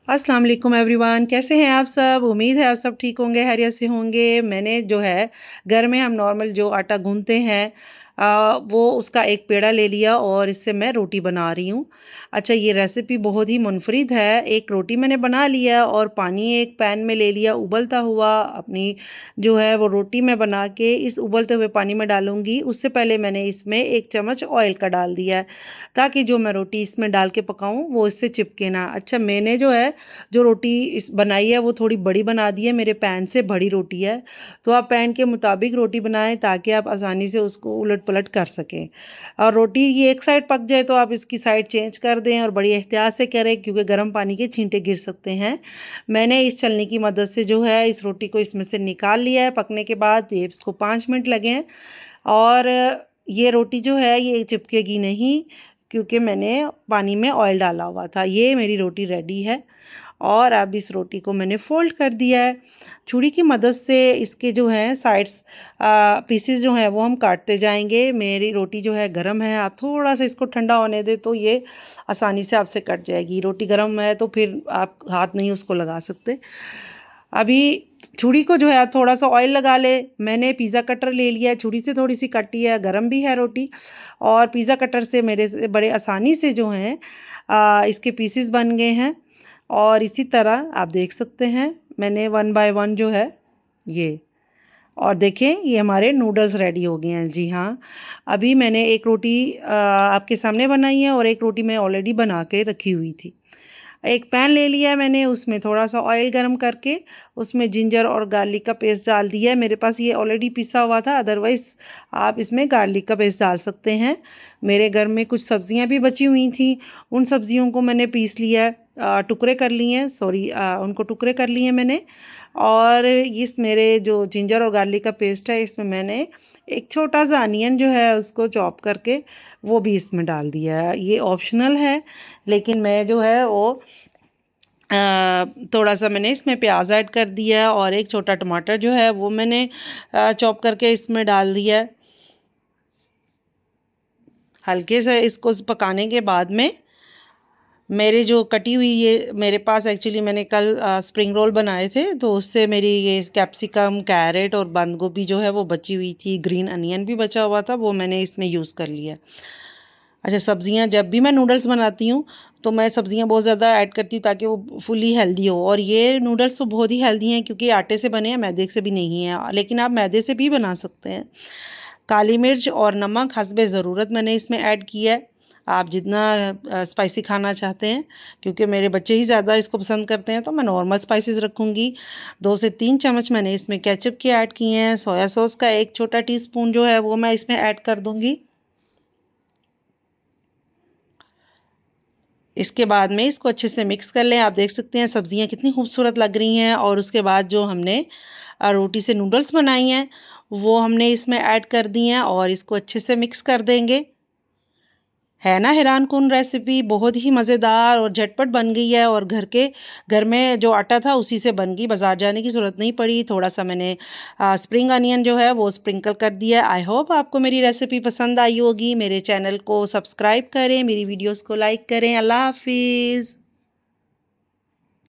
अस्सलाम वालेकुम एवरीवन, कैसे हैं आप सब। उम्मीद है आप सब ठीक होंगे, खैरियत से होंगे। मैंने जो है घर में हम नॉर्मल जो आटा गूंथते हैं वो उसका एक पेड़ा ले लिया और इससे मैं रोटी बना रही हूँ। अच्छा, ये रेसिपी बहुत ही मुनफरिद है। एक रोटी मैंने बना लिया और पानी एक पैन में ले लिया उबलता हुआ। अपनी जो है वो रोटी मैं बना के इस उबलते हुए पानी में डालूंगी। उससे पहले मैंने इसमें 1 चम्मच ऑयल का डाल दिया है ताकि जो मैं रोटी इसमें डाल के पकाऊं वो इससे चिपके ना। अच्छा, मैंने जो रोटी इस बनाई है वो थोड़ी बड़ी बना दी है, मेरे पैन से बड़ी रोटी है। तो आप पैन के मुताबिक रोटी बनाएं ताकि आप आसानी से उसको उलट पलट कर सकें। और रोटी ये एक साइड पक जाए तो आप इसकी साइड चेंज कर दें और बड़ी एहतियात से करें क्योंकि गर्म पानी के छींटे गिर सकते हैं। मैंने इस छलनी की मदद से जो है इस रोटी को इसमें से निकाल लिया है। पकने के बाद ये इसको 5 मिनट लगे हैं और ये रोटी जो है ये चिपकेगी नहीं क्योंकि मैंने पानी में ऑयल डाला हुआ था। ये मेरी रोटी रेडी है और अब इस रोटी को मैंने फोल्ड कर दिया है। छुरी की मदद से इसके जो हैं साइड्स पीसेस जो हैं वो हम काटते जाएंगे। मेरी रोटी जो है गरम है, आप थोड़ा सा इसको ठंडा होने दें तो ये आसानी से आपसे कट जाएगी। रोटी गरम है तो फिर आप हाथ नहीं उसको लगा सकते। अभी छुरी को जो है आप थोड़ा सा ऑयल लगा ले। मैंने पिज़्ज़ा कटर ले लिया है, छुरी से थोड़ी सी कटी है, गरम भी है रोटी। और पिज़्ज़ा कटर से मेरे से बड़े आसानी से जो हैं इसके पीसेस बन गए हैं। और इसी तरह आप देख सकते हैं मैंने 1 बाय 1 जो है ये। और देखें ये हमारे नूडल्स रेडी हो गए हैं। जी हाँ, अभी मैंने एक रोटी आपके सामने बनाई है और एक रोटी मैं ऑलरेडी बना के रखी हुई थी। एक पैन ले लिया है मैंने, उसमें थोड़ा सा ऑयल गरम करके उसमें जिंजर और गार्लिक का पेस्ट डाल दिया है। मेरे पास ये ऑलरेडी पिसा हुआ था, अदरवाइज़ आप इसमें गार्लिक का पेस्ट डाल सकते हैं। मेरे घर में कुछ सब्जियां भी बची हुई थी, उन सब्जियों को मैंने पीस लिया है, टुकड़े कर लिए हैं, सॉरी उनको टुकड़े कर लिए मैंने। और इस मेरे जो जिंजर और गार्लिक का पेस्ट है इसमें मैंने एक छोटा सा अनियन जो है उसको चॉप करके वो भी इसमें डाल दिया है। ये ऑप्शनल है लेकिन मैं जो है वो थोड़ा सा मैंने इसमें प्याज ऐड कर दिया है और एक छोटा टमाटर जो है वो मैंने चॉप करके इसमें डाल दिया है। हल्के से इसको पकाने के बाद में मेरे जो कटी हुई ये मेरे पास एक्चुअली मैंने कल स्प्रिंग रोल बनाए थे तो उससे मेरी ये कैप्सिकम, कैरेट और बंद गोभी जो है वो बची हुई थी, ग्रीन अनियन भी बचा हुआ था, वो मैंने इसमें यूज़ कर लिया। अच्छा, सब्जियां जब भी मैं नूडल्स बनाती हूँ तो मैं सब्जियां बहुत ज़्यादा ऐड करती हूँ ताकि वो फुली हेल्दी हो। और ये नूडल्स तो बहुत ही हेल्दी हैं क्योंकि आटे से बने हैं, मैदे से भी नहीं है, लेकिन आप मैदे से भी बना सकते हैं। काली मिर्च और नमक हस्बे ज़रूरत मैंने इसमें ऐड किया है। आप जितना स्पाइसी खाना चाहते हैं, क्योंकि मेरे बच्चे ही ज़्यादा इसको पसंद करते हैं तो मैं नॉर्मल स्पाइसेस रखूँगी। 2 से 3 चम्मच मैंने इसमें केचप के ऐड किए हैं। सोया सॉस का एक छोटा टीस्पून जो है वो मैं इसमें ऐड कर दूँगी। इसके बाद में इसको अच्छे से मिक्स कर लें। आप देख सकते हैं सब्जियां कितनी खूबसूरत लग रही हैं। और उसके बाद जो हमने रोटी से नूडल्स बनाई हैं वो हमने इसमें ऐड कर दी हैं और इसको अच्छे से मिक्स कर देंगे। है ना हैरान कुन रेसिपी, बहुत ही मज़ेदार और झटपट बन गई है और घर में जो आटा था उसी से बन गई, बाज़ार जाने की ज़रूरत नहीं पड़ी। थोड़ा सा मैंने स्प्रिंग अनियन जो है वो स्प्रिंकल कर दिया। आई होप आपको मेरी रेसिपी पसंद आई होगी। मेरे चैनल को सब्सक्राइब करें, मेरी वीडियोस को लाइक करें। अल्लाह हाफिज़।